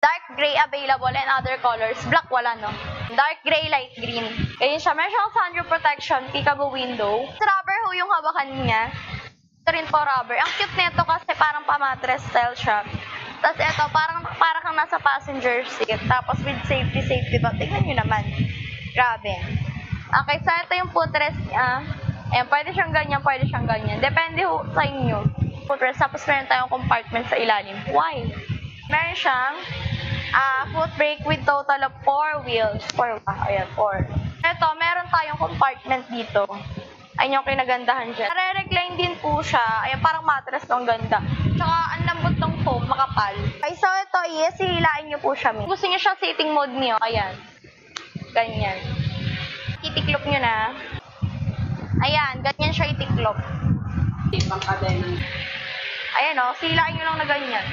Dark gray available and other colors. Black wala, no? Dark gray, light green. Ganyan siya. Meron siyang sunroof protection, peekaboo window. Rubber ho yung hawakan niya. Ito rin po rubber. Ang cute nito kasi parang pamatres style siya. Tapos ito, parang kang nasa passenger seat. Tapos with safety ba? Tingnan nyo naman. Grabe. Okay, so ito yung footrest niya. Ayan, pwede siyang ganyan. Depende ho sa inyo. Footrest, tapos meron tayong compartment sa ilalim. Why? Meron siyang foot brake with total of 4 wheels. 4 ba? Ayan, 4. Ito, meron tayong compartment dito. Ayun yung kinagandahan dyan. Nare-recline din po siya. Ayan, parang mattress ng ganda. Tsaka, ang lambot ng foam, makapal. Okay, so ito is, hihilain nyo po siya. Gusto nyo siya sitting mode nyo. Ayan. Ganyan. Itiklop nyo na. Ayan, ganyan siya itiklop. Ayan o, silain nyo lang na ganyan.